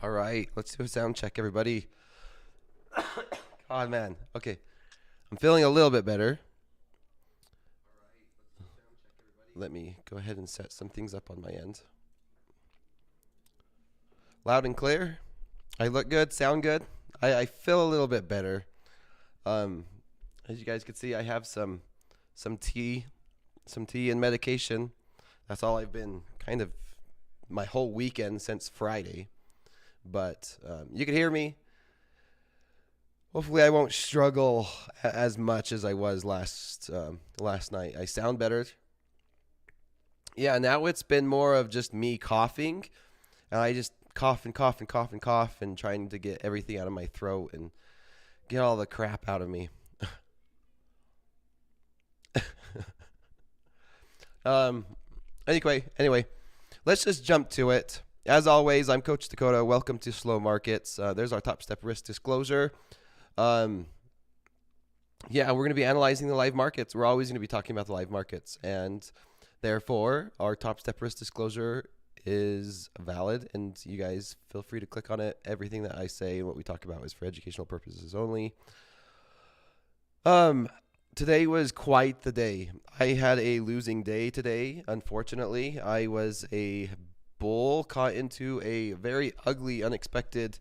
All right, let's do a sound check, everybody. God, man. Okay, I'm feeling a little bit better. Let me go ahead and set some things up on my end. Loud and clear. I look good, sound good. I feel a little bit better. As you guys can see, I have some tea and medication. That's all I've been kind of my whole weekend since Friday. But you can hear me. Hopefully I won't struggle as much as I was last night. I sound better. Yeah, now it's been more of just me coughing. And I just cough and cough and cough and cough and trying to get everything out of my throat and get all the crap out of me. Anyway, let's just jump to it. As always, I'm Coach Dakota. Welcome to Slow Markets. There's our top step risk disclosure. Yeah, we're going to be analyzing the live markets. We're always going to be talking about the live markets, and therefore, our top step risk disclosure is valid, and you guys feel free to click on it. Everything that I say and what we talk about is for educational purposes only. Today was quite the day. I had a losing day today, unfortunately. I was a bull caught into a very ugly, unexpected...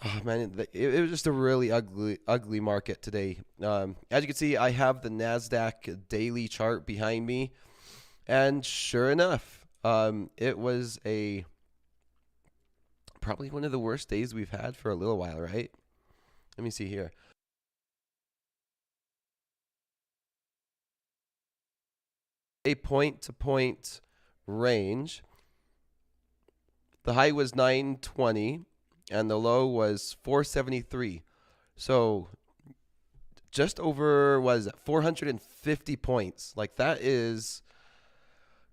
Oh, man, it was just a really ugly market today. As you can see, I have the NASDAQ daily chart behind me. And sure enough, it was probably one of the worst days we've had for a little while, right? Let me see here. A point-to-point range. The high was 920. And the low was 473. So just over, 450 points. Like, that is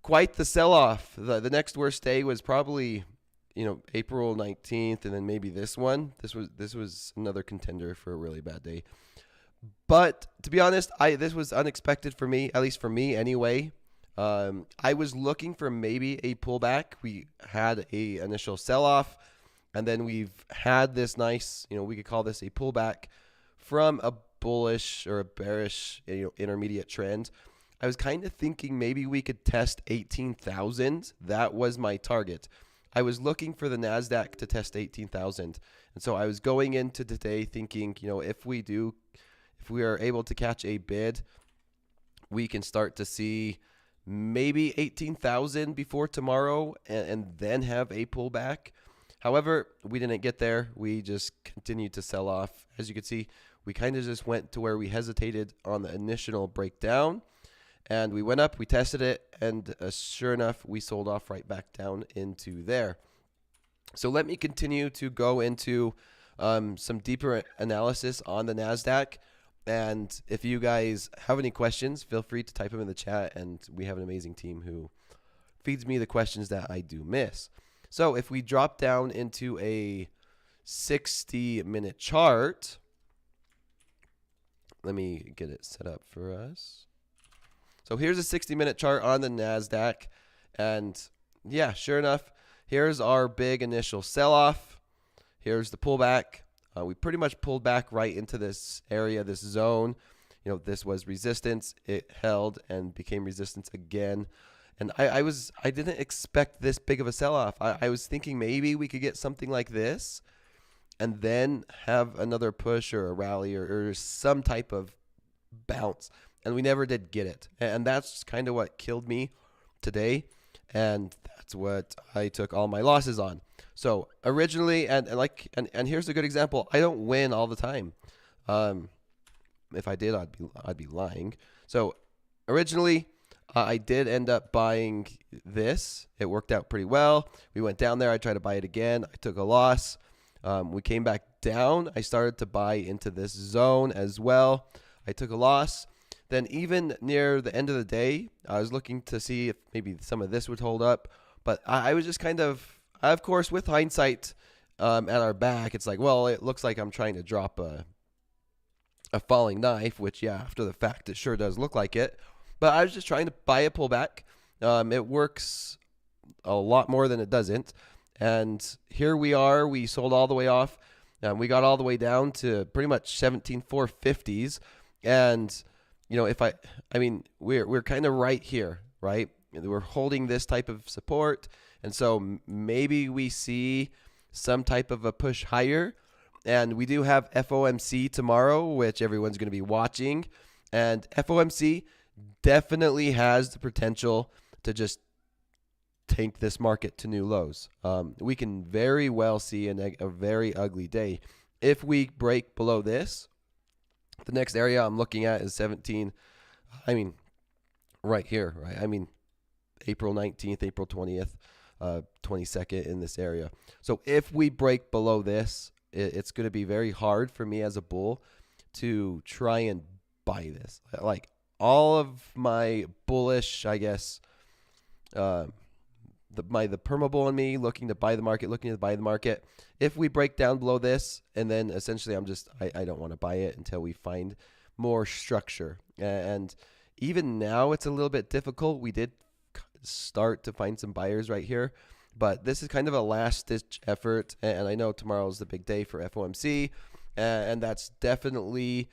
quite the sell-off. The next worst day was probably, April 19th, and then maybe this one. This was another contender for a really bad day. But to be honest, this was unexpected for me, at least for me anyway. I was looking for maybe a pullback. We had a initial sell-off. And then we've had this nice, we could call this a pullback from a bullish or a bearish, intermediate trend. I was kind of thinking maybe we could test 18,000. That was my target. I was looking for the NASDAQ to test 18,000. And so I was going into today thinking, if we are able to catch a bid, we can start to see maybe 18,000 before tomorrow and then have a pullback. However, we didn't get there. We just continued to sell off. As you can see, we kind of just went to where we hesitated on the initial breakdown. And we went up, we tested it, and sure enough, we sold off right back down into there. So let me continue to go into some deeper analysis on the NASDAQ. And if you guys have any questions, feel free to type them in the chat. And we have an amazing team who feeds me the questions that I do miss. So if we drop down into a 60-minute chart, let me get it set up for us. So here's a 60-minute chart on the NASDAQ. And yeah, sure enough, here's our big initial sell-off. Here's the pullback. We pretty much pulled back right into this area, this zone. This was resistance. It held and became resistance again. And I didn't expect this big of a sell-off. I was thinking maybe we could get something like this and then have another push or a rally or some type of bounce. And we never did get it. And that's kind of what killed me today. And that's what I took all my losses on. So originally, and here's a good example. I don't win all the time. If I did, I'd be lying. So originally, I did end up buying this. It worked out pretty well. We went down there. I tried to buy it again. I took a loss. We came back down. I started to buy into this zone as well. I took a loss. Then even near the end of the day, I was looking to see if maybe some of this would hold up. But I was just kind of course, with hindsight at our back, it's like, well, it looks like I'm trying to drop a falling knife, which, yeah, after the fact, it sure does look like it. But I was just trying to buy a pullback. It works a lot more than it doesn't. And here we are. We sold all the way off. We got all the way down to pretty much 17,450s. And, we're kind of right here, right? We're holding this type of support. And so maybe we see some type of a push higher. And we do have FOMC tomorrow, which everyone's going to be watching. And FOMC definitely has the potential to just tank this market to new lows. We can very well see a very ugly day. If we break below this, the next area I'm looking at is 17. Right here, right? April 19th, April 20th, 22nd in this area. So if we break below this, it's going to be very hard for me as a bull to try and buy this. Like all of my bullish, I guess, the perma bull in me looking to buy the market, if we break down below this, and then essentially I don't want to buy it until we find more structure. And even now it's a little bit difficult. We did start to find some buyers right here, but this is kind of a last ditch effort. And I know tomorrow's the big day for FOMC, and that's definitely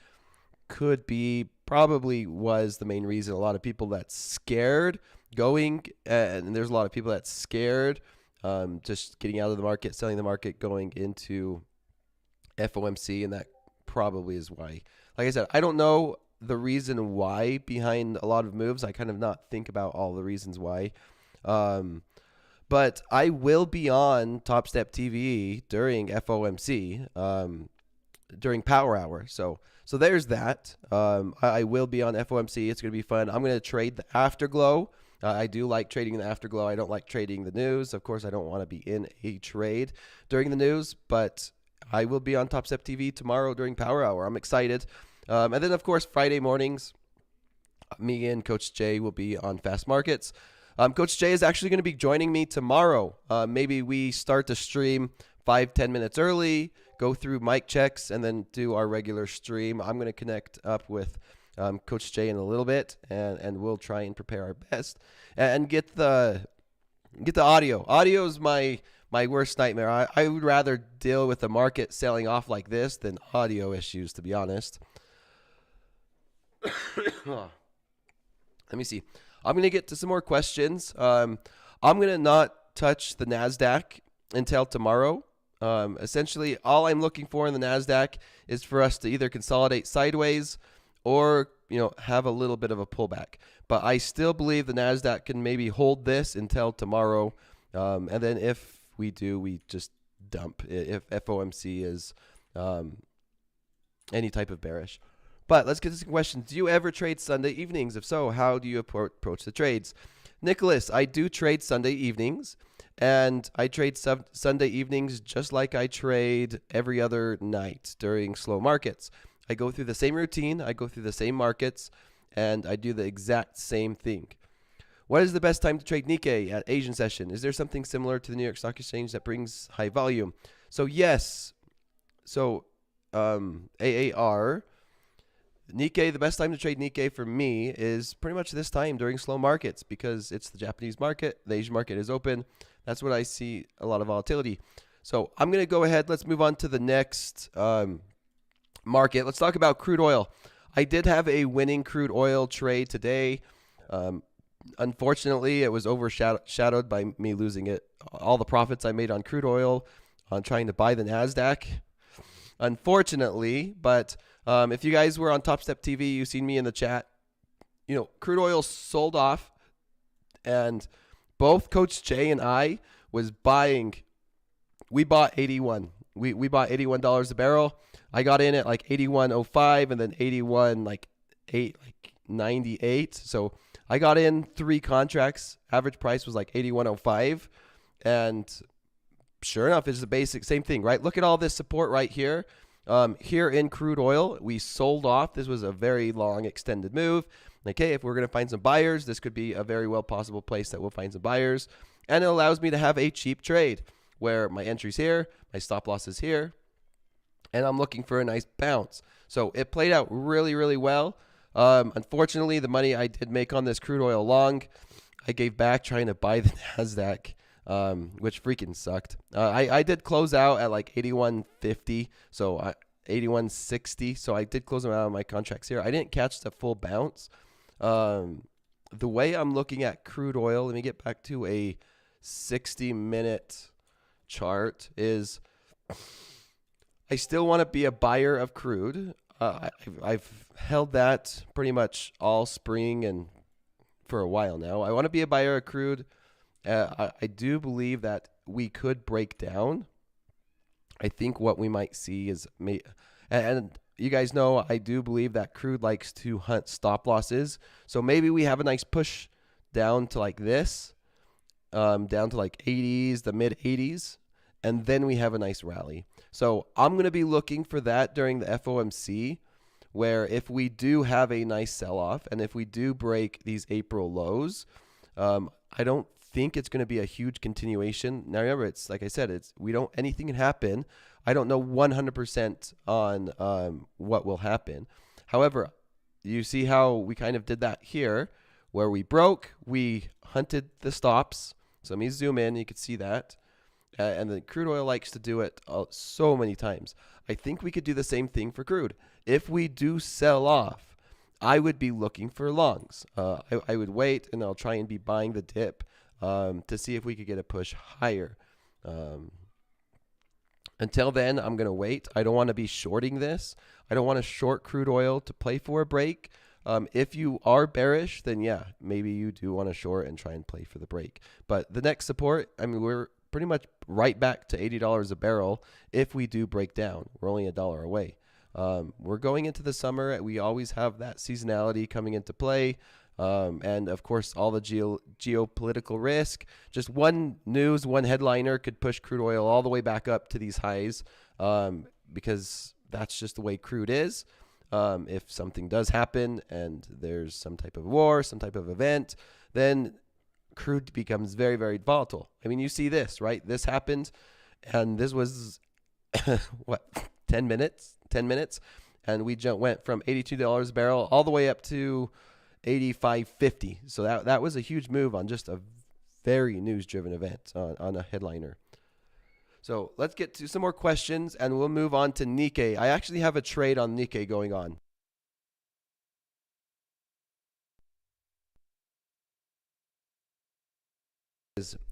probably was the main reason. A lot of people that's scared going, and there's a lot of people that's scared just getting out of the market, selling the market, going into FOMC, and that probably is why. Like I said, I don't know the reason why behind a lot of moves. I kind of not think about all the reasons why. But I will be on Topstep TV during FOMC, during Power Hour. So there's that. I will be on FOMC. It's going to be fun. I'm going to trade the afterglow. I do like trading the afterglow. I don't like trading the news. Of course, I don't want to be in a trade during the news, but I will be on Topstep TV tomorrow during Power Hour. I'm excited. And then, of course, Friday mornings, me and Coach Jay will be on Fast Markets. Coach Jay is actually going to be joining me tomorrow. Maybe we start the stream 5-10 minutes early, go through mic checks, and then do our regular stream. I'm going to connect up with Coach Jay in a little bit, and we'll try and prepare our best and get the audio. Audio is my worst nightmare. I would rather deal with the market selling off like this than audio issues, to be honest. Let me see. I'm going to get to some more questions. I'm going to not touch the NASDAQ until tomorrow. Essentially, all I'm looking for in the NASDAQ is for us to either consolidate sideways or have a little bit of a pullback. But I still believe the NASDAQ can maybe hold this until tomorrow. And then if we do, we just dump if FOMC is any type of bearish. But let's get to some questions. Do you ever trade Sunday evenings? If so, how do you approach the trades? Nicholas, I do trade Sunday evenings, and I trade Sunday evenings just like I trade every other night during slow markets. I go through the same routine, I go through the same markets, and I do the exact same thing. What is the best time to trade Nikkei at Asian session? Is there something similar to the New York Stock Exchange that brings high volume? So yes. So AAR, Nikkei, the best time to trade Nikkei for me is pretty much this time during slow markets, because it's the Japanese market, the Asian market is open. That's what I see a lot of volatility. So I'm going to go ahead. Let's move on to the next market. Let's talk about crude oil. I did have a winning crude oil trade today. Unfortunately, it was overshadowed by me losing it. All the profits I made on crude oil on trying to buy the NASDAQ. Unfortunately, but if you guys were on Topstep TV, you've seen me in the chat. Crude oil sold off, and both Coach Jay and I was buying. We bought 81. We bought $81 a barrel. I got in at like 81.05 and then 98. So I got in 3 contracts. Average price was like 81.05, and sure enough, it's the basic same thing, right? Look at all this support right here. Here in crude oil, we sold off. This was a very long extended move. Okay, if we're going to find some buyers, this could be a very well possible place that we'll find some buyers. And it allows me to have a cheap trade where my entry's here, my stop loss is here, and I'm looking for a nice bounce. So it played out really, really well. Unfortunately, the money I did make on this crude oil long, I gave back trying to buy the NASDAQ. which freaking sucked. I did close out at like 81.50, so 81.60. So I did close them out of my contracts here. I didn't catch the full bounce. The way I'm looking at crude oil, let me get back to a 60-minute chart, is I still want to be a buyer of crude. I've held that pretty much all spring and for a while now. I want to be a buyer of crude. I do believe that we could break down. I think what we might see is, and you guys know, I do believe that crude likes to hunt stop losses. So maybe we have a nice push down to like this, down to like 80s, the mid 80s, and then we have a nice rally. So I'm going to be looking for that during the FOMC, where if we do have a nice sell-off and if we do break these April lows, I don't think it's going to be a huge continuation. Now remember, it's like I said, anything can happen. I don't know 100% on what will happen. However, you see how we kind of did that here, where we broke, we hunted the stops. So let me zoom in, you can see that. And the crude oil likes to do it so many times. I think we could do the same thing for crude. If we do sell off, I would be looking for longs. I would wait, and I'll try and be buying the dip to see if we could get a push higher. Until then, I'm going to wait. I don't want to be shorting this. I don't want to short crude oil to play for a break. If you are bearish, then yeah, maybe you do want to short and try and play for the break. But the next support, I mean, we're pretty much right back to $80 a barrel if we do break down. We're only $1 away. We're going into the summer. We always have that seasonality coming into play. And of course, all the geopolitical risk. Just one headliner could push crude oil all the way back up to these highs, because that's just the way crude is. If something does happen and there's some type of war, some type of event, then crude becomes very, very volatile. I mean, you see this, right? This happened, and this was, what, 10 minutes? 10 minutes, and we went from $82 a barrel all the way up to $85.50. So that was a huge move on just a very news-driven event on a headliner. So let's get to some more questions, and we'll move on to Nikkei. I actually have a trade on Nikkei going on.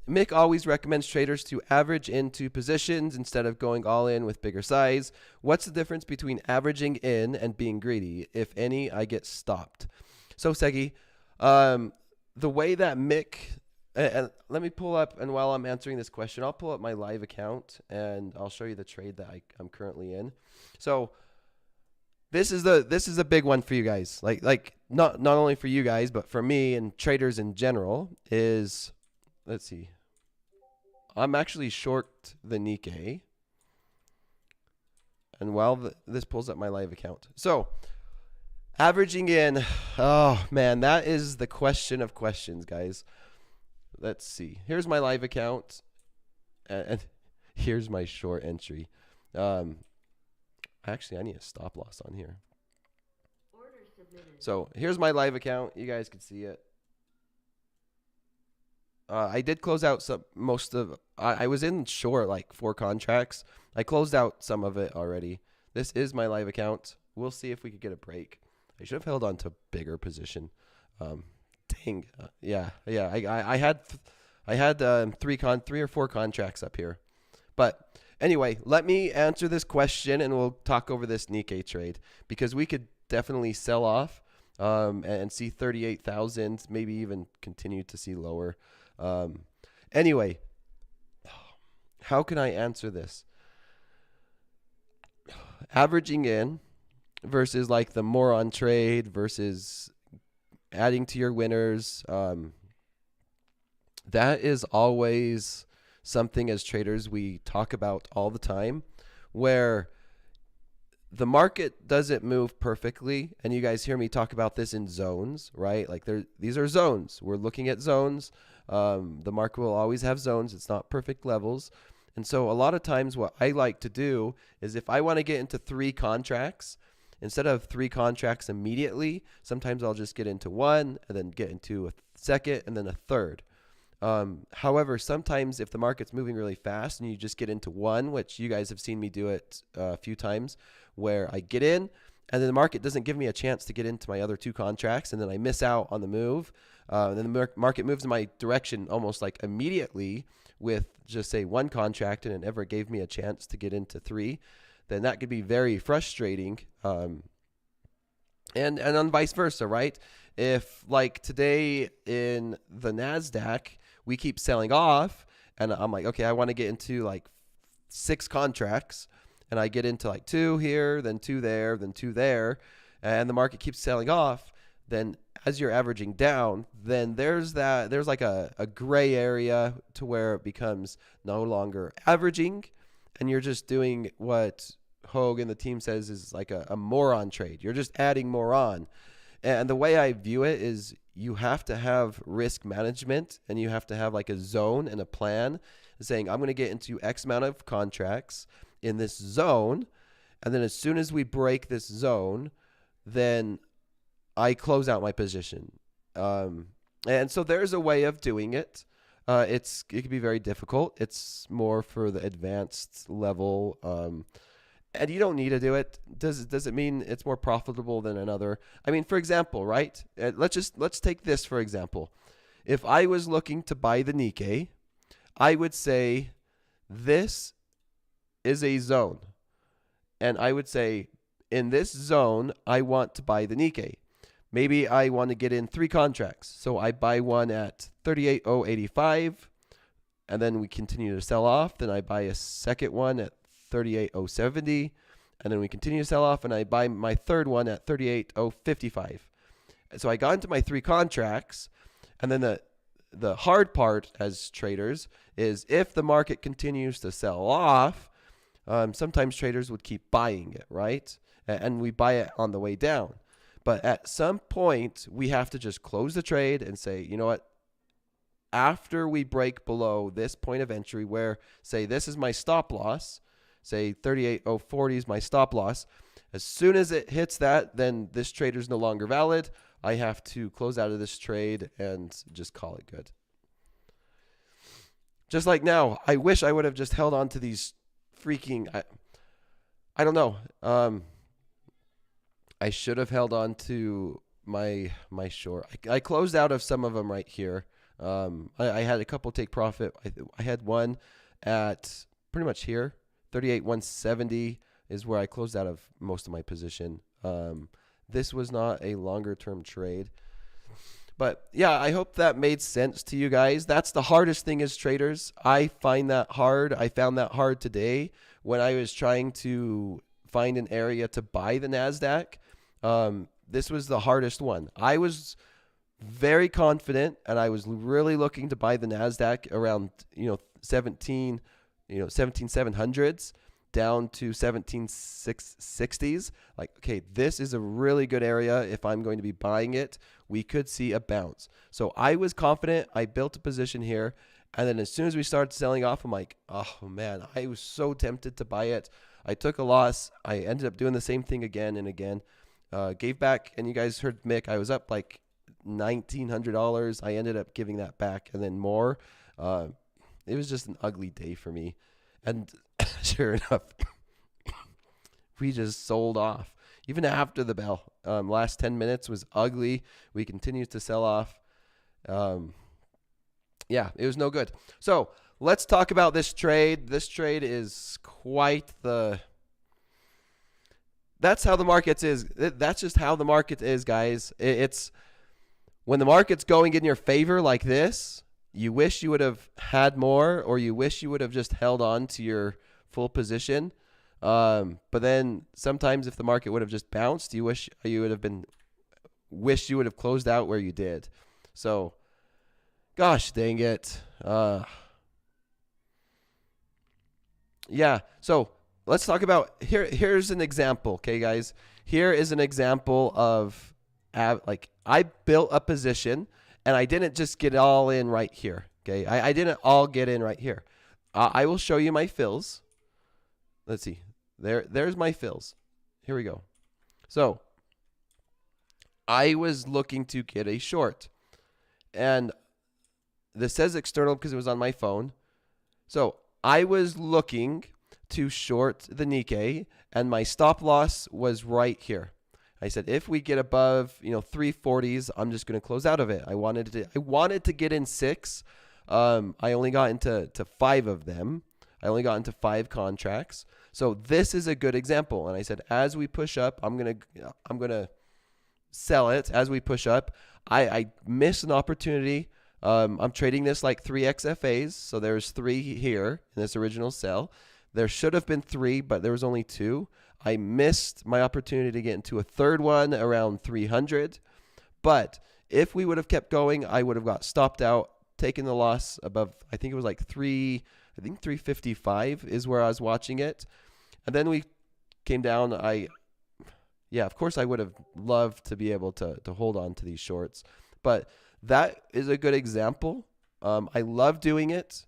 Mick always recommends traders to average into positions instead of going all in with bigger size. What's the difference between averaging in and being greedy? If any, I get stopped. So Segi, the way that Mick, and let me pull up, and while I'm answering this question, I'll pull up my live account and I'll show you the trade that I'm currently in. So this is a big one for you guys. Like not only for you guys, but for me and traders in general is, let's see. I'm actually short the Nikkei. And while this pulls up my live account. So, averaging in, oh man, that is the question of questions, guys. Let's see. Here's my live account. And here's my short entry. Actually, I need a stop loss on here. So, here's my live account. You guys can see it. I did close out I was in short like 4 contracts. I closed out some of it already. This is my live account. We'll see if we could get a break. I should have held on to bigger position. Dang. Yeah. I had 3 or 4 contracts up here. But anyway, let me answer this question and we'll talk over this Nikkei trade, because we could definitely sell off and see 38,000, maybe even continue to see lower. Anyway, how can I answer this? Averaging in versus like the moron trade versus adding to your winners. That is always something as traders we talk about all the time, where the market doesn't move perfectly. And you guys hear me talk about this in zones, right? Like these are zones. We're looking at zones. The market will always have zones. It's not perfect levels. And so a lot of times what I like to do is, if I want to get into 3 contracts, instead of 3 contracts immediately, sometimes I'll just get into 1 and then get into a second and then a third. However, sometimes if the market's moving really fast and you just get into one, which you guys have seen me do it a few times, where I get in and then the market doesn't give me a chance to get into my other two contracts, and then I miss out on the move. And then the market moves in my direction almost like immediately with just say one contract, and it never gave me a chance to get into three. Then that could be very frustrating. And on vice versa, right? If like today in the NASDAQ, we keep selling off and I'm like, okay, I want to get into like 6 contracts, and I get into like 2 here, then 2 there, then 2 there, and the market keeps selling off, then as you're averaging down, then there's like a gray area to where it becomes no longer averaging, and you're just doing what Hoag and the team says is like a moron trade. You're just adding more on. And the way I view it is you have to have risk management, and you have to have like a zone and a plan saying, I'm going to get into X amount of contracts in this zone. And then as soon as we break this zone, then I close out my position. And so there's a way of doing it. It can be very difficult. It's more for the advanced level. And you don't need to do it. Does it mean it's more profitable than another? I mean, for example, right? Let's take this for example. If I was looking to buy the Nikkei, I would say this is a zone. And I would say in this zone, I want to buy the Nikkei. Maybe I want to get in 3 contracts. So I buy one at 38.085, and then we continue to sell off. Then I buy a second one at 38.070, and then we continue to sell off, and I buy my third one at 38.055. So I got into my 3 contracts, and then the hard part as traders is if the market continues to sell off, sometimes traders would keep buying it, right? And we buy it on the way down. But at some point, we have to just close the trade and say, you know what? After we break below this point of entry where, say, this is my stop loss, say 38.040 is my stop loss, as soon as it hits that, then this trader is no longer valid. I have to close out of this trade and just call it good. Just like now, I wish I would have just held on to these freaking, I don't know. I should have held on to my short. I closed out of some of them right here. I had a couple take profit. I had one at pretty much here. 38.170 is where I closed out of most of my position. This was not a longer term trade. But yeah, I hope that made sense to you guys. That's the hardest thing as traders. I find that hard. I found that hard today when I was trying to find an area to buy the NASDAQ. This was the hardest one. I was very confident, and I was really looking to buy the NASDAQ around 17,700s down to 17,660s. Like, okay, this is a really good area. If I'm going to be buying it, we could see a bounce. So I was confident. I built a position here, and then as soon as we started selling off, I'm like, oh man, I was so tempted to buy it. I took a loss. I ended up doing the same thing again and again. Gave back, and you guys heard Mick, I was up like $1,900. I ended up giving that back and then more. It was just an ugly day for me. And sure enough, we just sold off. Even after the bell, last 10 minutes was ugly. We continued to sell off. Yeah, it was no good. So let's talk about this trade. This trade is quite the... That's how the market is. That's just how the market is, guys. It's when the market's going in your favor like this, you wish you would have had more, or you wish you would have just held on to your full position. But then sometimes if the market would have just bounced, you wish you would have closed out where you did. So, gosh dang it. Yeah. So let's talk about here's an example. Okay, guys, here is an example of like I built a position and I didn't just get all in right here. Okay, I didn't all get in right here. I will show you my fills. Let's see. There's my fills. Here we go. So I was looking to get a short, and this says external because it was on my phone. So I was looking to short the Nikkei, and my stop loss was right here. I said, if we get above, 340s, I'm just going to close out of it. I wanted to get in 6. I only got into 5 of them. I only got into 5 contracts. So this is a good example. And I said, as we push up, I'm gonna sell it. As we push up, I missed an opportunity. I'm trading this like 3 XFAs. So there's 3 here in this original sell. There should have been 3, but there was only 2. I missed my opportunity to get into a third one around 300. But if we would have kept going, I would have got stopped out, taken the loss above, I think it was like 355 is where I was watching it. And then we came down. Of course I would have loved to be able to hold on to these shorts. But that is a good example. I love doing it.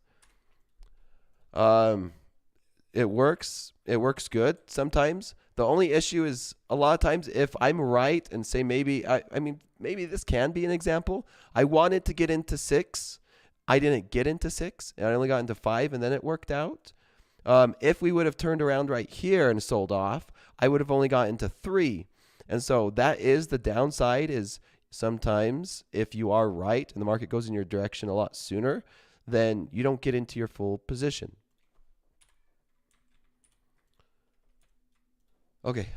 It works. It works good sometimes. The only issue is a lot of times if I'm right and say maybe this can be an example. I wanted to get into 6. I didn't get into 6, and I only got into 5, and then it worked out. If we would have turned around right here and sold off, I would have only got into 3. And so that is the downside, is sometimes if you are right and the market goes in your direction a lot sooner, then you don't get into your full position. Okay.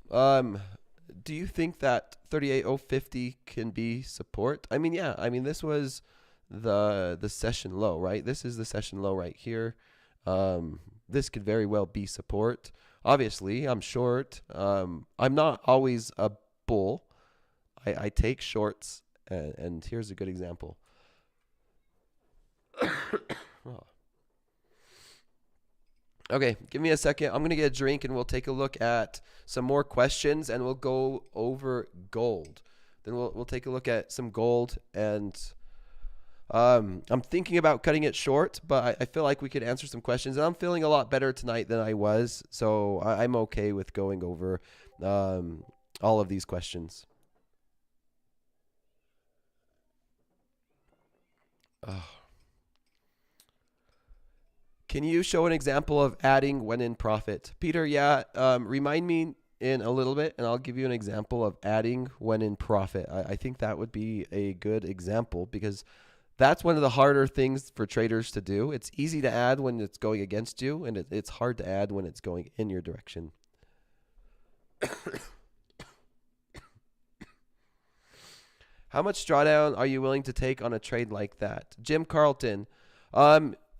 Do you think that 38.050 can be support? This was the session low, right? This is the session low right here. This could very well be support. Obviously, I'm short. I'm not always a bull. I take shorts, and here's a good example. Oh. Okay, give me a second. I'm going to get a drink, and we'll take a look at some more questions, and we'll go over gold. Then we'll take a look at some gold, and I'm thinking about cutting it short, but I feel like we could answer some questions, and I'm feeling a lot better tonight than I was, so I'm okay with going over all of these questions. Oh. Can you show an example of adding when in profit? Peter, remind me in a little bit, and I'll give you an example of adding when in profit. I think that would be a good example, because that's one of the harder things for traders to do. It's easy to add when it's going against you, and it's hard to add when it's going in your direction. How much drawdown are you willing to take on a trade like that? Jim Carlton,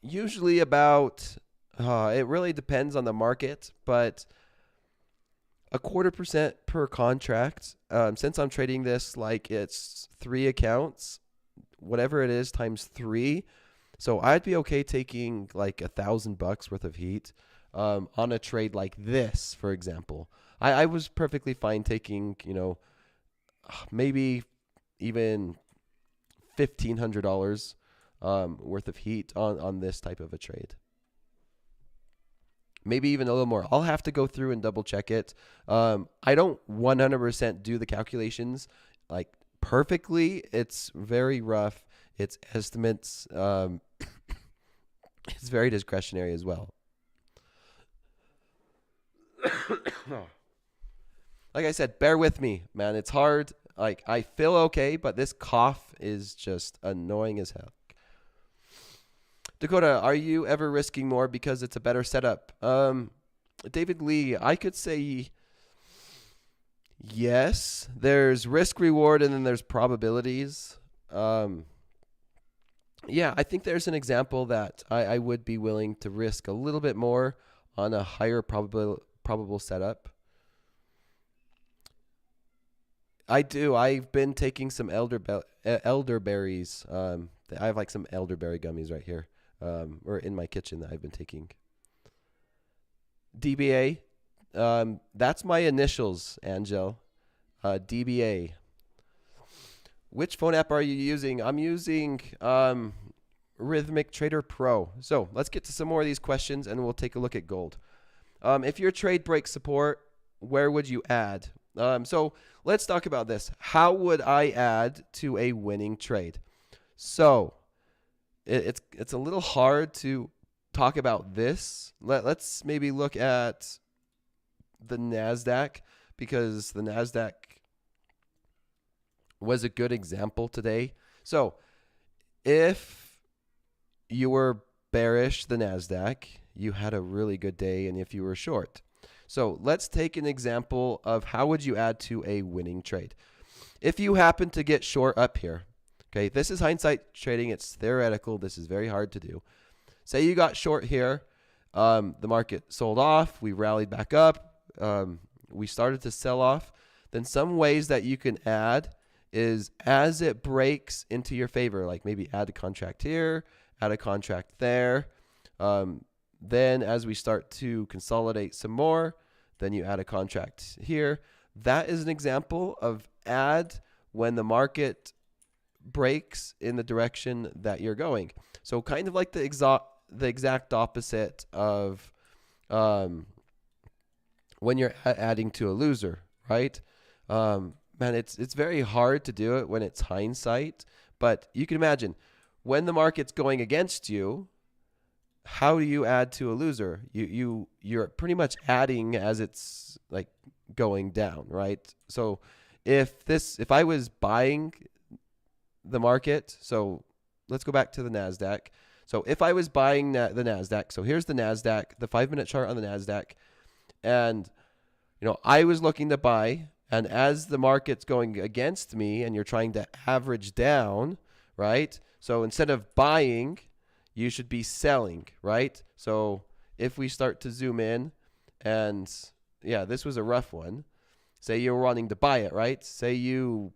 usually about, it really depends on the market, but 0.25% per contract. Since I'm trading this like it's 3 accounts, whatever it is times 3. So I'd be okay taking like $1,000 worth of heat on a trade like this, for example. I was perfectly fine taking, maybe even $1,500 worth of heat on this type of a trade. Maybe even a little more. I'll have to go through and double check it. I don't 100% do the calculations like perfectly. It's very rough. It's estimates. It's very discretionary as well. Like I said, bear with me, man. It's hard. Like, I feel okay, but this cough is just annoying as hell. Dakota, are you ever risking more because it's a better setup? David Lee, I could say yes. There's risk reward, and then there's probabilities. I think there's an example that I would be willing to risk a little bit more on a higher probable setup. I do. I've been taking some elderberries. I have like some elderberry gummies right here, or in my kitchen that I've been taking. DBA. That's my initials, Angel. DBA. Which phone app are you using? I'm using Rhythmic Trader Pro. So let's get to some more of these questions, and we'll take a look at gold. If your trade breaks support, where would you add? So let's talk about this. How would I add to a winning trade? So it's a little hard to talk about this. Let's maybe look at the NASDAQ, because the NASDAQ was a good example today. So if you were bearish the NASDAQ, you had a really good day, and if you were short. So let's take an example of how would you add to a winning trade. If you happen to get short up here, okay, this is hindsight trading. It's theoretical. This is very hard to do. Say you got short here. The market sold off. We rallied back up. We started to sell off. Then some ways that you can add is as it breaks into your favor, like maybe add a contract here, add a contract there. Then as we start to consolidate some more, then you add a contract here. That is an example of add when the market breaks in the direction that you're going. So kind of like the exact opposite of when you're adding to a loser, right? Man, it's very hard to do it when it's hindsight, but you can imagine when the market's going against you, how do you add to a loser? You're pretty much adding as it's like going down, right? So if I was buying the market, so let's go back to the NASDAQ. So if I was buying the NASDAQ, so here's the NASDAQ, the 5-minute chart on the NASDAQ, and I was looking to buy, and as the market's going against me and you're trying to average down, right? So instead of buying, you should be selling, right? So if we start to zoom in, and yeah, this was a rough one. Say you're wanting to buy it, right? Say you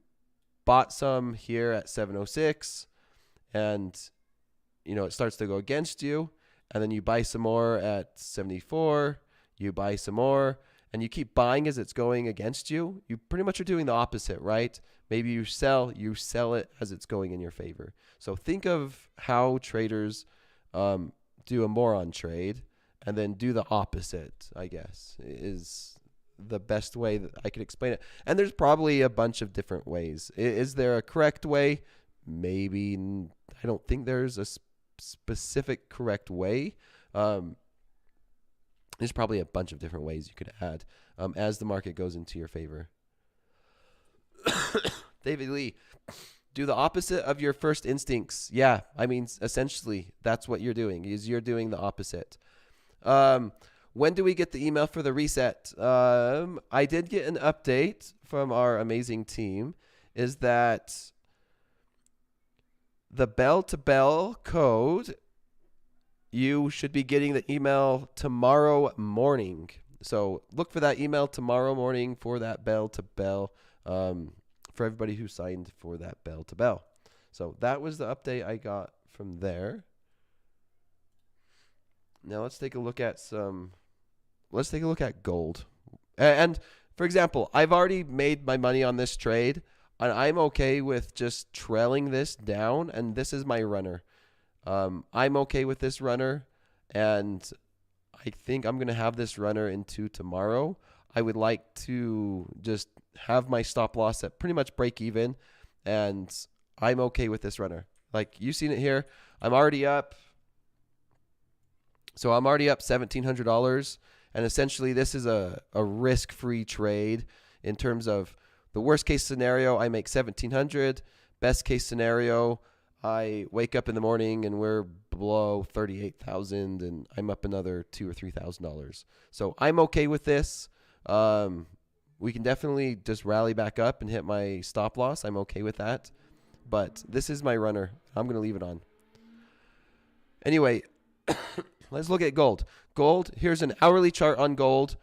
bought some here at 706, and it starts to go against you, and then you buy some more at 74, you buy some more, and you keep buying as it's going against you. You pretty much are doing the opposite, right? Maybe you sell it as it's going in your favor. So think of how traders do a moron trade, and then do the opposite, I guess, is the best way that I could explain it. And there's probably a bunch of different ways. Is there a correct way? Maybe. I don't think there's a specific correct way. There's probably a bunch of different ways you could add as the market goes into your favor. David Lee, do the opposite of your first instincts. Yeah, I mean, essentially, that's what you're doing, is you're doing the opposite. When do we get the email for the reset? I did get an update from our amazing team, is that the bell-to-bell code, you should be getting the email tomorrow morning. So look for that email tomorrow morning for that bell-to-bell, for everybody who signed for that bell-to-bell. So that was the update I got from there. Now let's take a look at gold. And for example, I've already made my money on this trade, and I'm okay with just trailing this down, and this is my runner. I'm okay with this runner, and I think I'm going to have this runner into tomorrow. I would like to just have my stop loss at pretty much break even, and I'm okay with this runner. Like, you've seen it here. I'm already up. So I'm already up $1,700, and essentially this is a risk-free trade in terms of the worst case scenario, I make $1,700. Best case scenario, I wake up in the morning and we're below $38,000, and I'm up another $2,000 or $3,000. So I'm okay with this. We can definitely just rally back up and hit my stop loss. I'm okay with that. But this is my runner. I'm going to leave it on. Anyway, let's look at gold. Gold, here's an hourly chart on gold.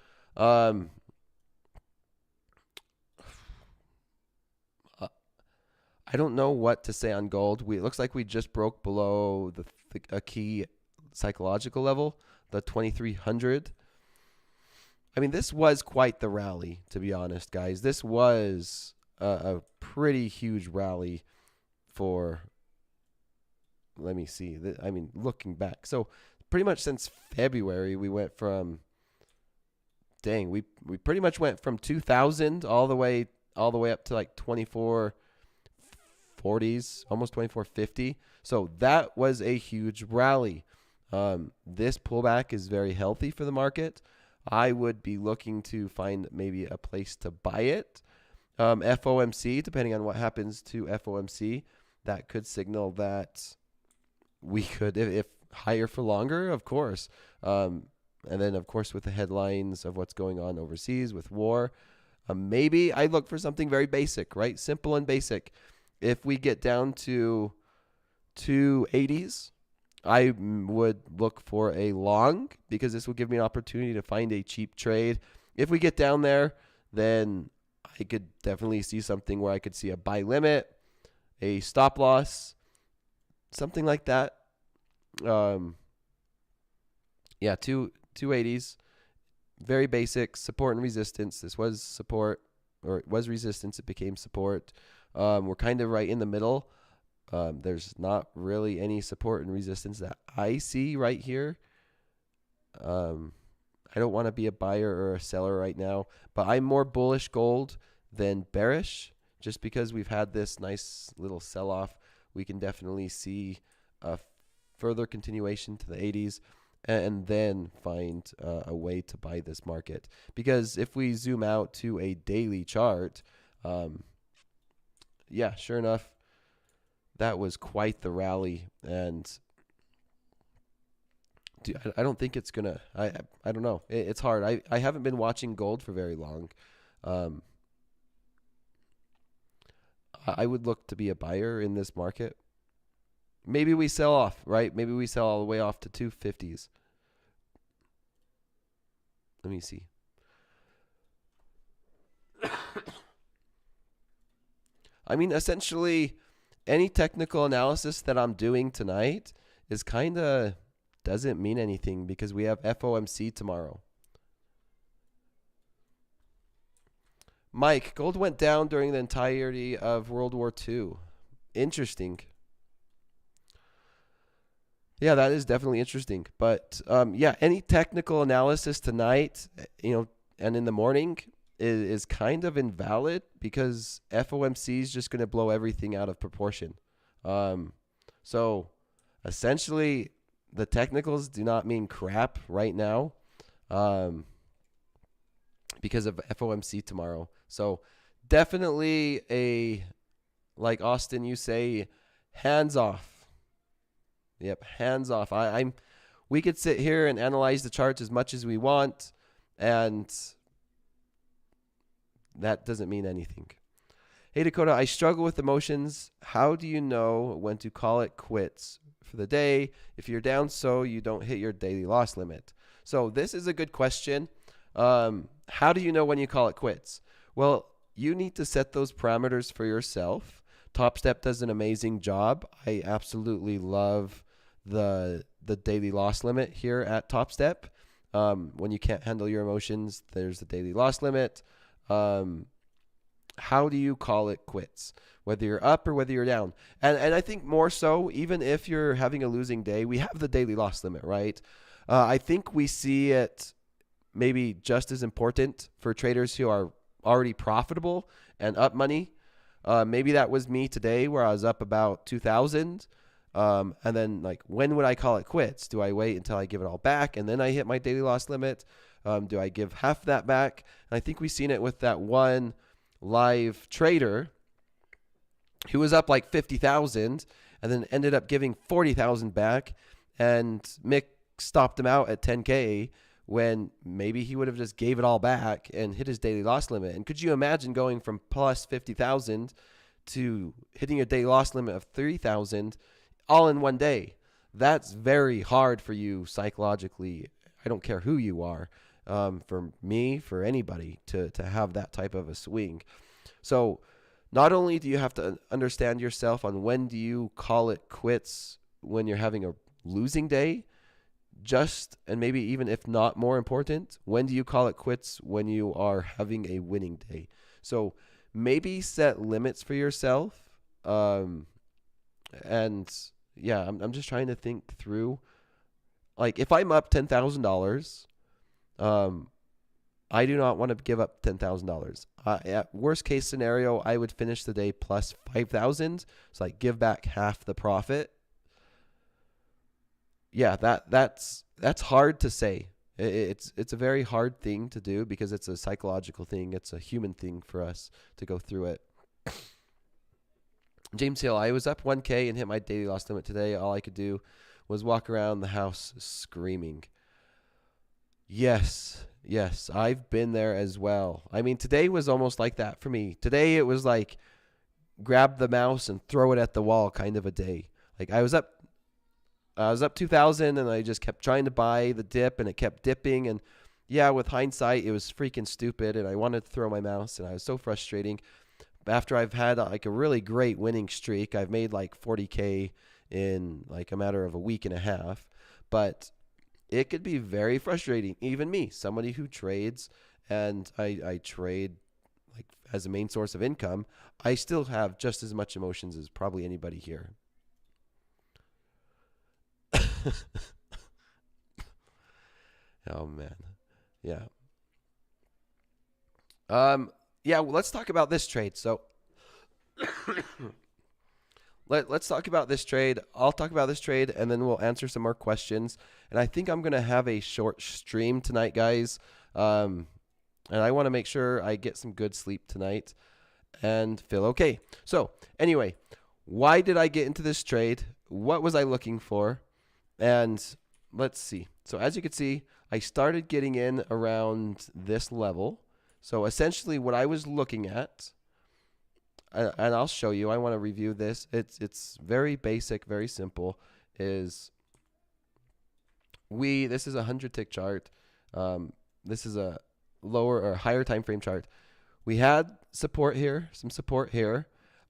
I don't know what to say on gold. It looks like we just broke below a key psychological level, the 2300. I mean, this was quite the rally, to be honest, guys. This was a pretty huge rally for, let me see. I mean, looking back. So pretty much since February, we went from, we pretty much went from 2000 all the way up to like 24 2440s, almost 2450. So that was a huge rally. This pullback is very healthy for the market. I would be looking to find maybe a place to buy it. FOMC, depending on what happens to FOMC, that could signal that we could, if higher for longer, of course. And then, of course, with the headlines of what's going on overseas with war, maybe I look for something very basic, right? Simple and basic. If we get down to 280s, I would look for a long, because this will give me an opportunity to find a cheap trade. If we get down there, then I could definitely see something where I could see a buy limit, a stop loss, something like that. Yeah, 280s, very basic, support and resistance. This was support, or it was resistance. It became support. We're kind of right in the middle. There's not really any support and resistance that I see right here. I don't want to be a buyer or a seller right now, but I'm more bullish gold than bearish, just because we've had this nice little sell-off. We can definitely see a further continuation to the 80s and then find a way to buy this market. Because if we zoom out to a daily chart, yeah, sure enough, that was quite the rally. And I don't think it's gonna, I don't know. It's hard. I haven't been watching gold for very long. I would look to be a buyer in this market. Maybe we sell off, right? Maybe we sell all the way off to 250s. Let me see. I mean, essentially, any technical analysis that I'm doing tonight is kind of doesn't mean anything, because we have FOMC tomorrow. Mike, gold went down during the entirety of World War II. Interesting. Yeah, that is definitely interesting. But yeah, any technical analysis tonight, and in the morning is kind of invalid, because FOMC is just going to blow everything out of proportion. So essentially, the technicals do not mean crap right now, because of FOMC tomorrow. So definitely like Austin, you say, hands off. Yep, hands off. We could sit here and analyze the charts as much as we want, and that doesn't mean anything. Hey, Dakota, I struggle with emotions. How do you know when to call it quits for the day if you're down so you don't hit your daily loss limit? So this is a good question. How do you know when you call it quits? Well, you need to set those parameters for yourself. Topstep does an amazing job. I absolutely love the daily loss limit here at Topstep. When you can't handle your emotions, there's the daily loss limit. How do you call it quits? Whether you're up or whether you're down. And I think more so, even if you're having a losing day, we have the daily loss limit, right? I think we see it maybe just as important for traders who are already profitable and up money. Maybe that was me today, where I was up about 2,000. And then, like, when would I call it quits? Do I wait until I give it all back and then I hit my daily loss limit? Do I give half that back? And I think we've seen it with that one live trader who was up like 50,000 and then ended up giving 40,000 back, and Mick stopped him out at 10K when maybe he would have just gave it all back and hit his daily loss limit. And could you imagine going from plus 50,000 to hitting a daily loss limit of 3,000 all in one day? That's very hard for you psychologically. I don't care who you are. For me, for anybody to have that type of a swing. So not only do you have to understand yourself on when do you call it quits when you're having a losing day, and maybe even if not more important, when do you call it quits when you are having a winning day? So maybe set limits for yourself. And yeah, I'm just trying to think through, like, if I'm up $10,000, I do not want to give up $10,000. At worst case scenario, I would finish the day plus 5,000. So like give back half the profit. Yeah, that's hard to say. It's a very hard thing to do because it's a psychological thing. It's a human thing for us to go through it. James Hill, I was up 1K and hit my daily loss limit today. All I could do was walk around the house screaming. Yes, I've been there as well. I mean, today was almost like that for me. Today it was like grab the mouse and throw it at the wall kind of a day. Like I was up 2,000 and I just kept trying to buy the dip and it kept dipping. And yeah, with hindsight, it was freaking stupid and I wanted to throw my mouse and I was so frustrating. After I've had like a really great winning streak, I've made like 40K in like a matter of a week and a half. But it could be very frustrating. Even me, somebody who trades and I trade like as a main source of income, I still have just as much emotions as probably anybody here. Oh man. Yeah. Yeah, well, let's talk about this trade. So let's talk about this trade. I'll talk about this trade and then we'll answer some more questions. And I think I'm going to have a short stream tonight, guys. And I want to make sure I get some good sleep tonight and feel okay. So anyway, why did I get into this trade? What was I looking for? And let's see. So as you can see, I started getting in around this level. So essentially what I was looking at, and I'll show you, I want to review this. It's very basic, very simple, this is a 100-tick chart. This is a lower or higher time frame chart. We had support here, some support here.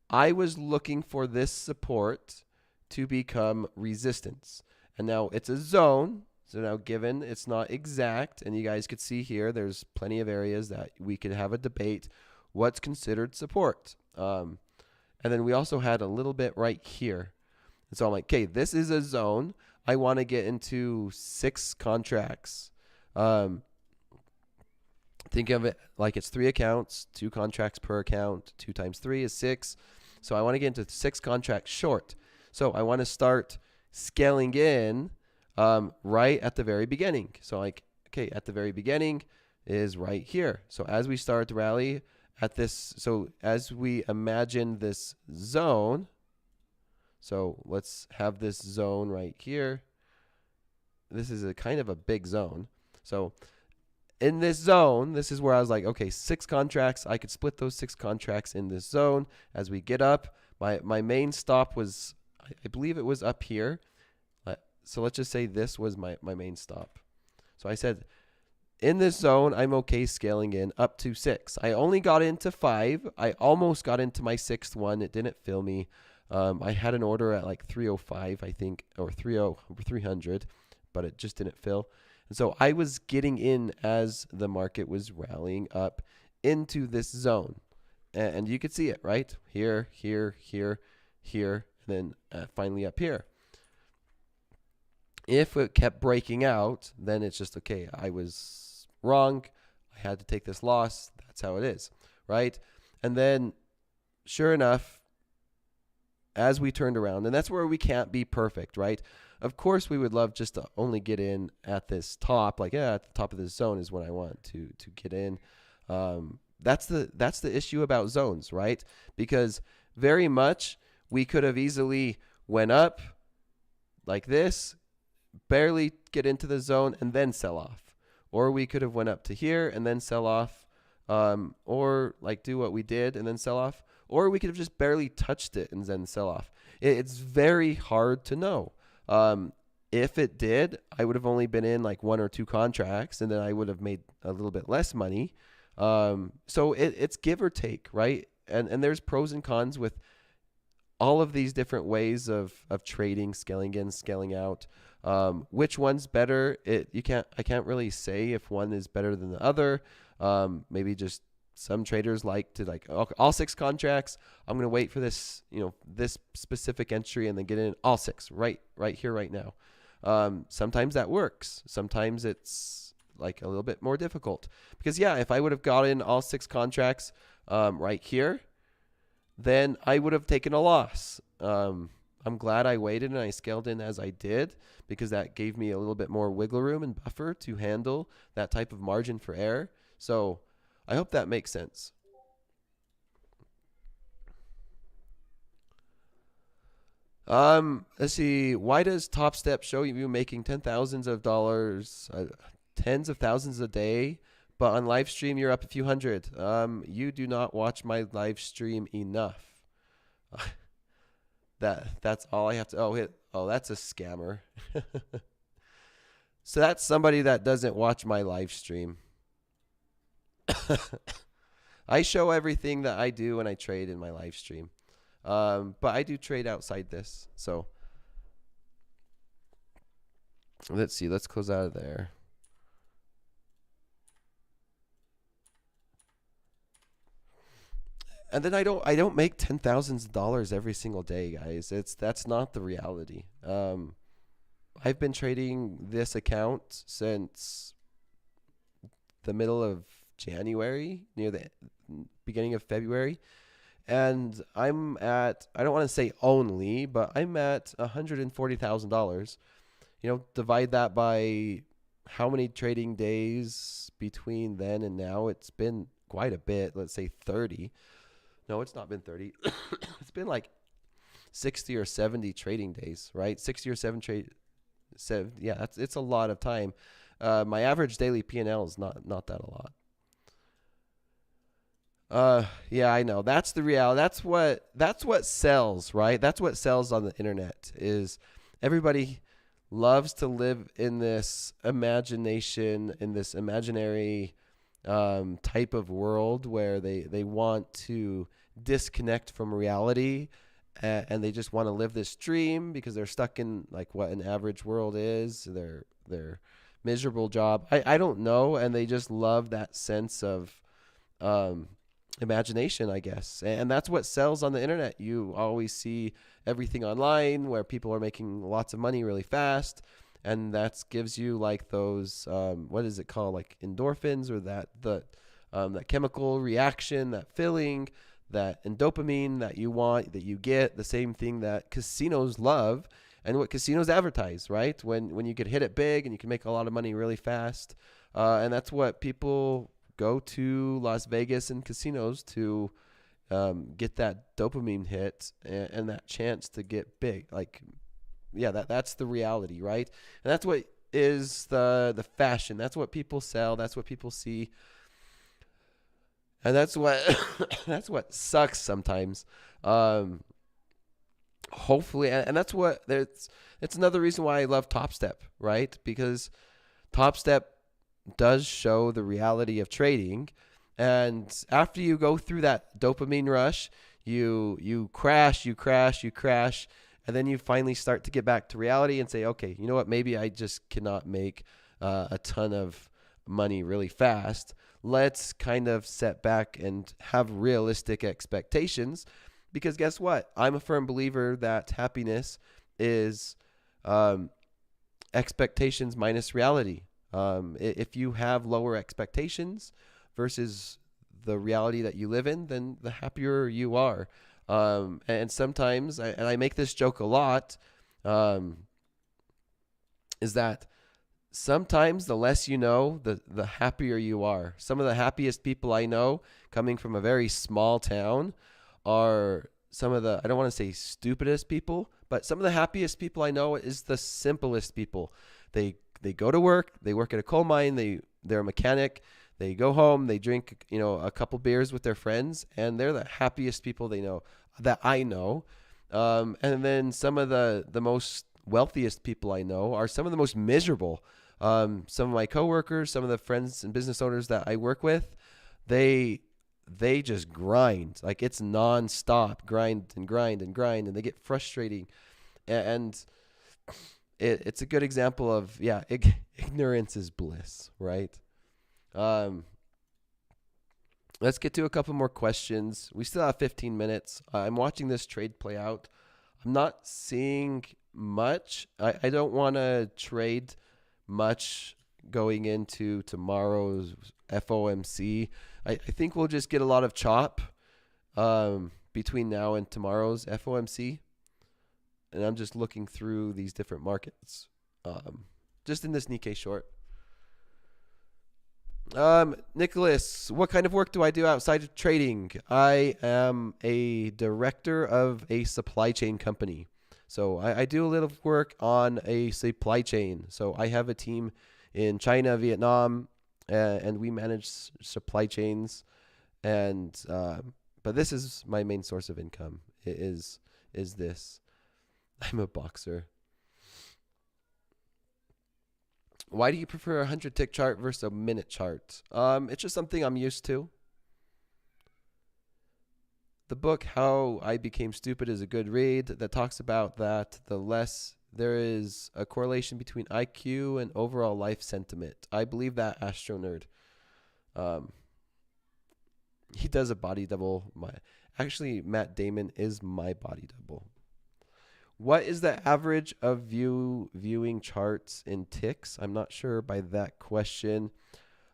I was looking for this support to become resistance. And now it's a zone. So now given it's not exact, and you guys could see here, there's plenty of areas that we could have a debate what's considered support. And then we also had a little bit right here. And so I'm like, okay, this is a zone. I want to get into 6 contracts. Think of it like it's 3 accounts, 2 contracts per account. 2 times 3 is 6. So I want to get into 6 contracts short. So I want to start scaling in right at the very beginning. So like, okay, at the very beginning is right here. So as we start to rally at this, so as we imagine this zone, so let's have this zone right here. This is a kind of a big zone. So in this zone, this is where I was like, okay, 6 contracts. I could split those 6 contracts in this zone. As we get up, my main stop was, I believe it was up here. So let's just say this was my main stop. So I said, in this zone, I'm okay scaling in up to 6. I only got into 5. I almost got into my 6th one. It didn't fill me. I had an order at like 305, I think, or 300, but it just didn't fill. And so I was getting in as the market was rallying up into this zone. And you could see it, right? Here, here, here, here, and then finally up here. If it kept breaking out, then it's just, okay, I was wrong. I had to take this loss. That's how it is, right? And then, sure enough, as we turned around, and that's where we can't be perfect, right? Of course, we would love just to only get in at this top, like, yeah, at the top of this zone is when I want to get in. That's the issue about zones, right? Because very much we could have easily went up like this, barely get into the zone and then sell off, or we could have went up to here and then sell off, or like do what we did and then sell off, or we could have just barely touched it and then sell off. It's very hard to know. If it did, I would have only been in like 1 or 2 contracts and then I would have made a little bit less money. So it's give or take, right? And there's pros and cons with all of these different ways of trading, scaling in, scaling out. Which one's better? I can't really say if one is better than the other. Maybe just some traders like to all 6 contracts. I'm going to wait for this, this specific entry and then get in all 6 right here, right now. Sometimes that works. Sometimes it's like a little bit more difficult. Because yeah, if I would have gotten all 6 contracts right here, then I would have taken a loss. I'm glad I waited and I scaled in as I did, because that gave me a little bit more wiggle room and buffer to handle that type of margin for error. So I hope that makes sense. Let's see. Why does Topstep show you making $10,000s of dollars, tens of thousands a day, but on live stream you're up a few hundred? You do not watch my live stream enough. That's all I have to. Oh, that's a scammer. So that's somebody that doesn't watch my live stream. I show everything that I do when I trade in my live stream. But I do trade outside this. So let's see. Let's close out of there. And then I don't make $10,000 every single day, guys. That's not the reality. I've been trading this account since the middle of January, near the beginning of February. And I'm at, I don't want to say only, but I'm at $140,000. Divide that by how many trading days between then and now. It's been quite a bit. Let's say 30. No, it's not been 30. It's been like 60 or 70 trading days, right? 60 or 7 yeah, it's a lot of time. My average daily P&L is not that a lot. Yeah, I know. That's the reality. That's what sells, right? That's what sells on the internet, is everybody loves to live in this imagination, in this imaginary type of world where they want to disconnect from reality, and they just want to live this dream because they're stuck in like what an average world is, their miserable job. I don't know, and they just love that sense of imagination, I guess. And that's what sells on the internet. You always see everything online where people are making lots of money really fast, and that gives you like those what is it called, like endorphins, or that chemical reaction, that feeling, that and dopamine that you want, that you get, the same thing that casinos love and what casinos advertise, right? When you could hit it big and you can make a lot of money really fast, and that's what people go to Las Vegas and casinos to get that dopamine hit and that chance to get big. Like, yeah, that's the reality, right? And that's what is the fashion. That's what people sell. That's what people see. And that's what that's what sucks sometimes. Hopefully, and that's what it's another reason why I love Topstep, right? Because Topstep does show the reality of trading, and after you go through that dopamine rush, you crash, and then you finally start to get back to reality and say, okay, you know what? Maybe I just cannot make a ton of money really fast. Let's kind of set back and have realistic expectations, because guess what? I'm a firm believer that happiness is expectations minus reality. If you have lower expectations versus the reality that you live in, then the happier you are. And sometimes, and I make this joke a lot, is that sometimes the less you know, the happier you are. Some of the happiest people I know, coming from a very small town, are some of the, I don't want to say stupidest people, but some of the happiest people I know is the simplest people. They go to work, they work at a coal mine, they're a mechanic, they go home, they drink, a couple beers with their friends, and they're the happiest people that I know. And then some of the most wealthiest people I know are some of the most miserable. Some of my coworkers, some of the friends and business owners that I work with, they just grind. Like, it's nonstop grind, and they get frustrating. And it's a good example of, ignorance is bliss, right? Let's get to a couple more questions. We still have 15 minutes. I'm watching this trade play out. I'm not seeing much. I don't want to trade much going into tomorrow's FOMC. I think we'll just get a lot of chop between now and tomorrow's FOMC. And I'm just looking through these different markets just in this Nikkei short. Nicholas, what kind of work do I do outside of trading? I am a director of a supply chain company. So I do a little work on a supply chain. So I have a team in China, Vietnam, and we manage supply chains. And but this is my main source of income. It is this. I'm a boxer. Why do you prefer a 100-tick chart versus a minute chart? It's just something I'm used to. The book How I Became Stupid is a good read that talks about that the less there is a correlation between IQ and overall life sentiment. I believe that, Astro Nerd. He does a body double. Actually, Matt Damon is my body double. What is the average of viewing charts in ticks? I'm not sure by that question.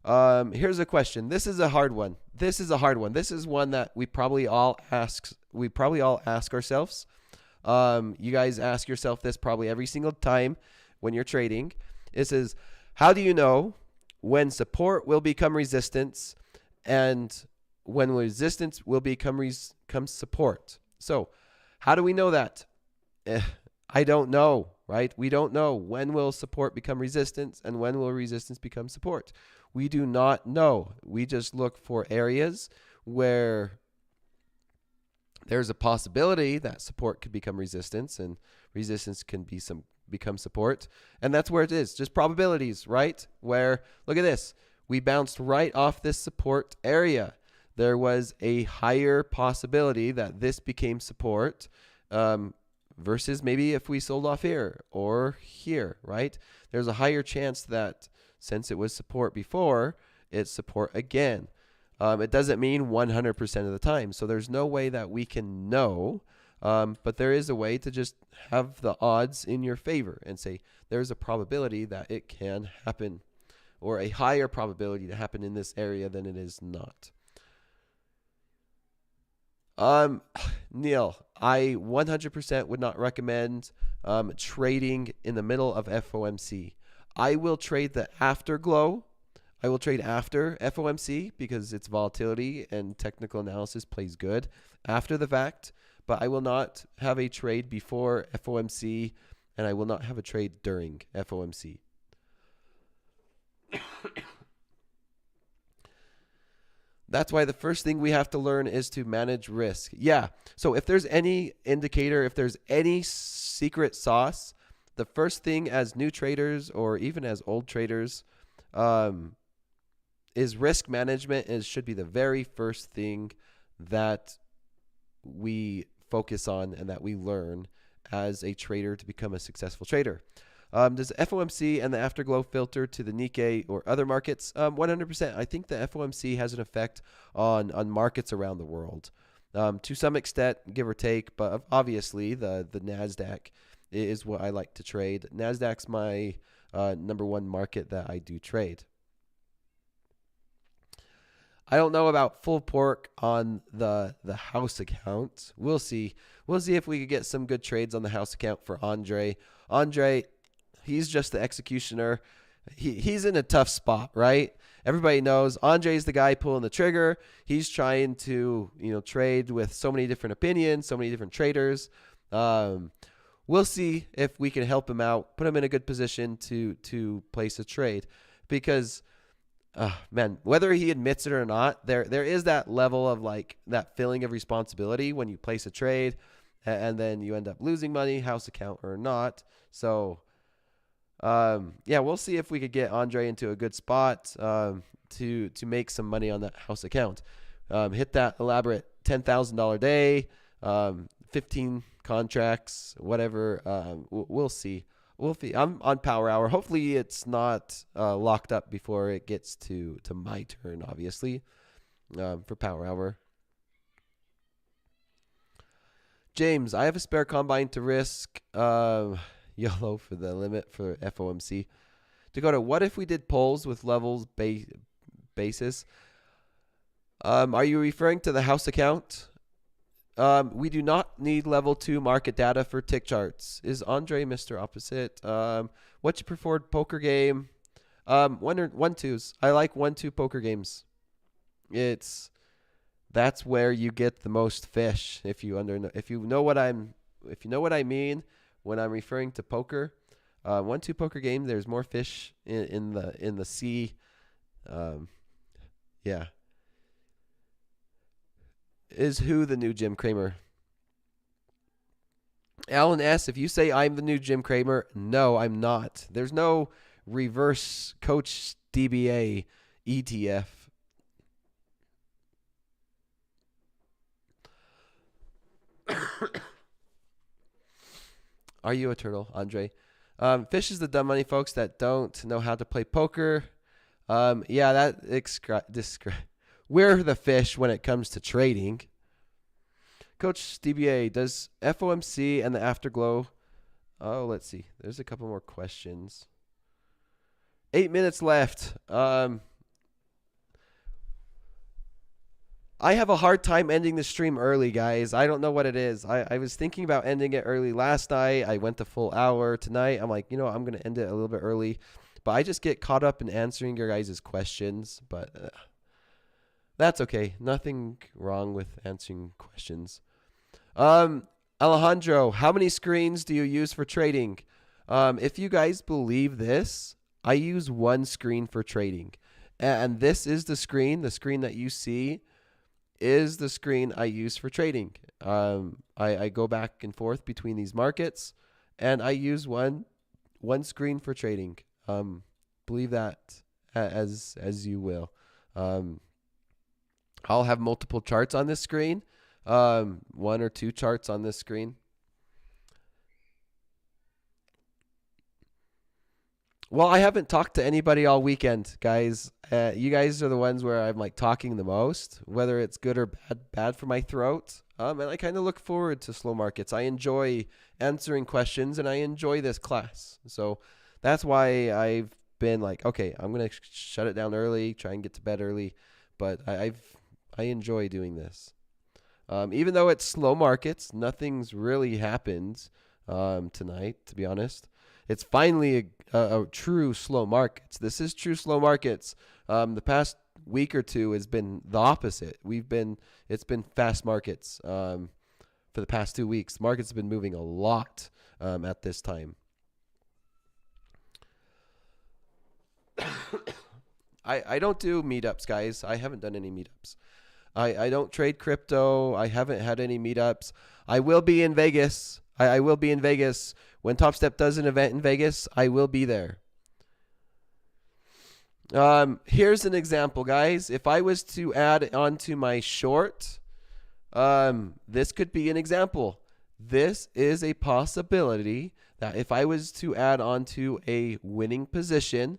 Here's a question. This is a hard one. This is one that we probably all ask ourselves. You guys ask yourself this probably every single time when you're trading. It says, how do you know when support will become resistance and when resistance will become support? So how do we know that? I don't know, right? We don't know when will support become resistance and when will resistance become support. We do not know. We just look for areas where there's a possibility that support could become resistance and resistance can become support. And that's where it is, just probabilities, right? Where, look at this. We bounced right off this support area. There was a higher possibility that this became support versus maybe if we sold off here or here, right? There's a higher chance that since it was support before, it's support again. It doesn't mean 100% of the time. So there's no way that we can know, but there is a way to just have the odds in your favor and say there's a probability that it can happen or a higher probability to happen in this area than it is not. Neil, I 100% would not recommend trading in the middle of FOMC. I will trade the afterglow. I will trade after FOMC because its volatility and technical analysis plays good after the fact, but I will not have a trade before FOMC and I will not have a trade during FOMC. That's why the first thing we have to learn is to manage risk. Yeah. So if there's any indicator, if there's any secret sauce, the first thing as new traders or even as old traders is risk management. Should be the very first thing that we focus on and that we learn as a trader to become a successful trader. Does FOMC and the afterglow filter to the Nikkei or other markets? 100%. I think the FOMC has an effect on markets around the world to some extent, give or take. But obviously, the NASDAQ is what I like to trade. NASDAQ's my number one market that I do trade. I don't know about full pork on the house account. We'll see. We'll see if we could get some good trades on the house account for Andre. Andre, he's just the executioner. He's in a tough spot, right? Everybody knows Andre's the guy pulling the trigger. He's trying to, trade with so many different opinions, so many different traders. We'll see if we can help him out, put him in a good position to place a trade, because man, whether he admits it or not, there is that level of like that feeling of responsibility when you place a trade and then you end up losing money, house account or not. So yeah, we'll see if we could get Andre into a good spot to make some money on that house account. Hit that elaborate $10,000 day, 15 contracts, whatever. We'll see. I'm on Power Hour. Hopefully it's not locked up before it gets to my turn, obviously, for Power Hour. James, I have a spare combine to risk YOLO for the limit for FOMC. Dakota, what if we did polls with levels basis? Are you referring to the house account? We do not need level 2 market data for tick charts. Is Andre Mr. Opposite? What's your preferred poker game? 1-2s. I like 1-2 poker games. That's where you get the most fish. If you know what I mean when I'm referring to poker. 1-2 poker game. There's more fish in the sea. Yeah. Is who the new Jim Cramer? Alan S., if you say I'm the new Jim Cramer, no, I'm not. There's no reverse coach DBA ETF. Are you a turtle, Andre? Fish is the dumb money folks that don't know how to play poker. Yeah, we're the fish when it comes to trading. Coach DBA, does FOMC and the afterglow? Oh, let's see. There's a couple more questions. 8 minutes left. I have a hard time ending the stream early, guys. I don't know what it is. I was thinking about ending it early last night. I went the full hour. Tonight, I'm like, I'm going to end it a little bit early. But I just get caught up in answering your guys' questions. But that's okay. Nothing wrong with answering questions. Alejandro, how many screens do you use for trading? If you guys believe this, I use one screen for trading. And this is the screen that you see is the screen I use for trading. I go back and forth between these markets, and I use one screen for trading. Believe that as you will. I'll have multiple charts on this screen, 1 or 2 charts on this screen. Well, I haven't talked to anybody all weekend, guys. You guys are the ones where I'm like talking the most, whether it's good or bad for my throat. And I kind of look forward to slow markets. I enjoy answering questions, and I enjoy this class. So that's why I've been like, okay, I'm going to shut it down early, try and get to bed early. But I enjoy doing this. Even though it's slow markets, nothing's really happened tonight, to be honest. It's finally a true slow markets. This is true slow markets. The past week or two has been the opposite. It's been fast markets for the past 2 weeks. Markets have been moving a lot at this time. I don't do meetups, guys. I haven't done any meetups. I don't trade crypto. I haven't had any meetups. I will be in Vegas. I will be in Vegas. When Topstep does an event in Vegas, I will be there. Here's an example, guys. If I was to add onto my short, this could be an example. This is a possibility that if I was to add onto a winning position,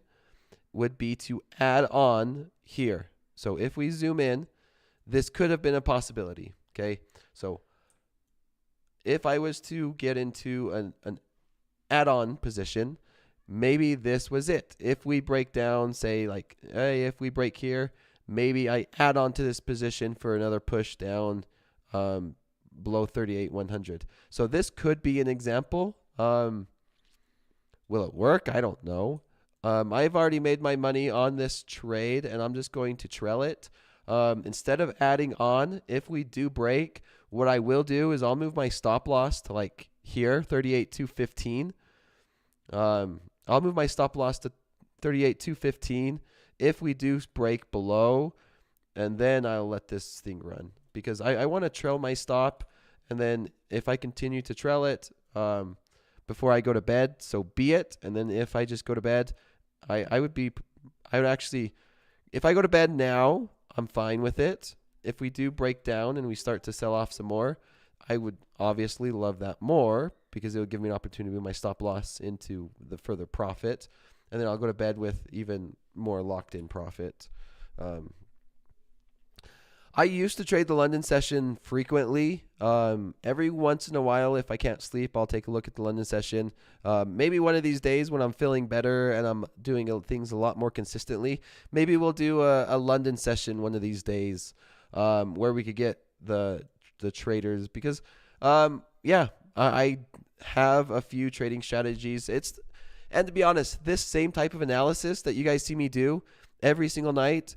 would be to add on here. So if we zoom in, this could have been a possibility. Okay, so if I was to get into an add-on position, maybe this was it. If we break down, say like, hey, if we break here, maybe I add on to this position for another push down below 38,100. So this could be an example. Will it work? I don't know. I've already made my money on this trade, and I'm just going to trail it. Instead of adding on, if we do break, what I will do is I'll move my stop loss to like here, 38,215. I'll move my stop loss to 38,215 if we do break below, and then I'll let this thing run because I want to trail my stop, and then if I continue to trail it before I go to bed, so be it. And then if I just go to bed, I would actually, if I go to bed now, I'm fine with it. If we do break down and we start to sell off some more, I would obviously love that more because it would give me an opportunity to move my stop loss into the further profit. And then I'll go to bed with even more locked in profit. I used to trade the London session frequently. Every once in a while, if I can't sleep, I'll take a look at the London session. Maybe one of these days when I'm feeling better and I'm doing things a lot more consistently, maybe we'll do a London session one of these days, where we could get the traders, because yeah, I have a few trading strategies. And to be honest, this same type of analysis that you guys see me do every single night,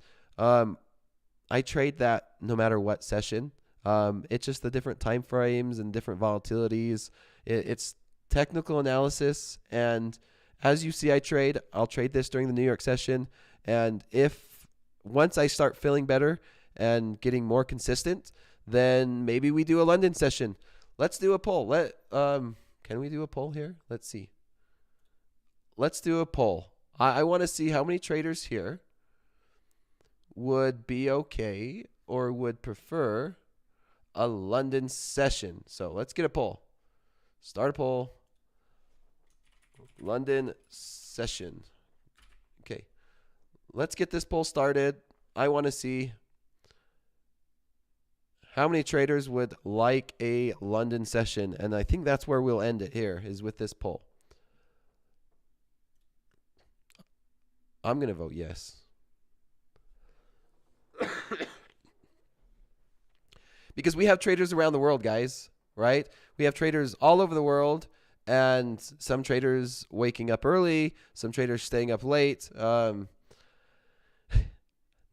I trade that no matter what session. It's just the different time frames and different volatilities. It's technical analysis, and as you see, I'll trade this during the New York session. And if once I start feeling better and getting more consistent, then maybe we do a London session. Let's do a poll. Can we do a poll here? Let's see. Let's do a poll. I want to see how many traders here would be okay or would prefer a London session. So let's get a poll. Start a poll. London session. Okay. Let's get this poll started. I want to see how many traders would like a London session. And I think that's where we'll end it here, is with this poll. I'm going to vote yes. Because we have traders around the world, guys, right? We have traders all over the world, and some traders waking up early, some traders staying up late. Not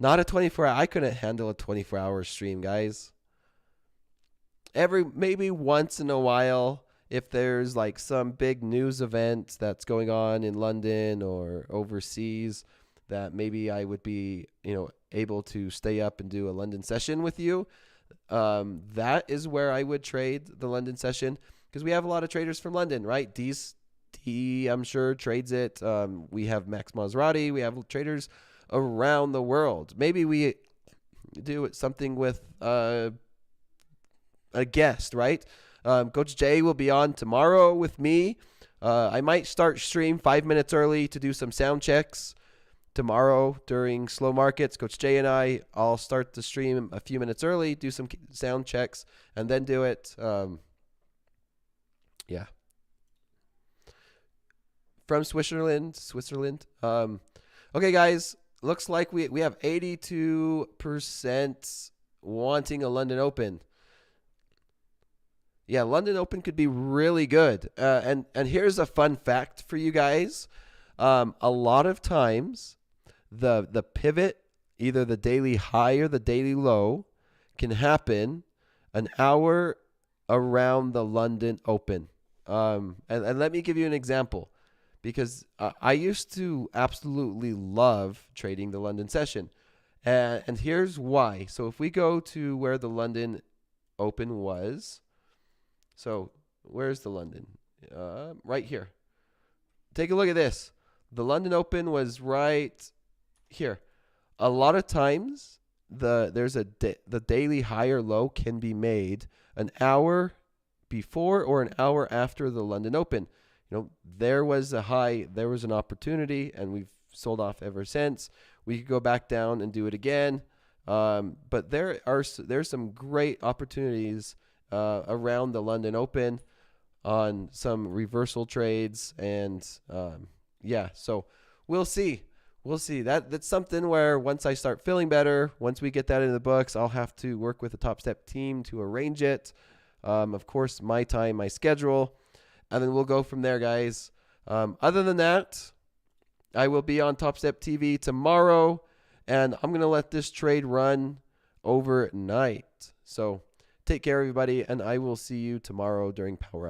a 24-hour. I couldn't handle a 24-hour stream, guys. Maybe once in a while, if there's like some big news event that's going on in London or overseas, that maybe I would be, able to stay up and do a London session with you. That is where I would trade the London session, because we have a lot of traders from London, right? D, I'm sure, trades it. We have Max Maserati. We have traders around the world. Maybe we do something with a guest, right? Coach Jay will be on tomorrow with me. I might start stream 5 minutes early to do some sound checks. Tomorrow during slow markets, Coach Jay and I'll start the stream a few minutes early, do some sound checks, and then do it. Yeah. From Switzerland. Okay, guys. Looks like we have 82% wanting a London Open. Yeah, London Open could be really good. And here's a fun fact for you guys. A lot of times, the pivot, either the daily high or the daily low, can happen an hour around the London Open. And let me give you an example, because I used to absolutely love trading the London session. And here's why. So if we go to where the London Open was, so where's the London? Right here. Take a look at this. The London Open was right here. A lot of times, the daily high or low can be made an hour before or an hour after the London Open. There was a high, there was an opportunity, and we've sold off ever since. We could go back down and do it again. But there's some great opportunities around the London Open on some reversal trades, and yeah, so we'll see. That's something where once I start feeling better, once we get that in the books, I'll have to work with the Topstep team to arrange it. Of course, my time, my schedule, and then we'll go from there, guys. Other than that, I will be on Topstep TV tomorrow, and I'm going to let this trade run overnight. So take care, everybody, and I will see you tomorrow during Power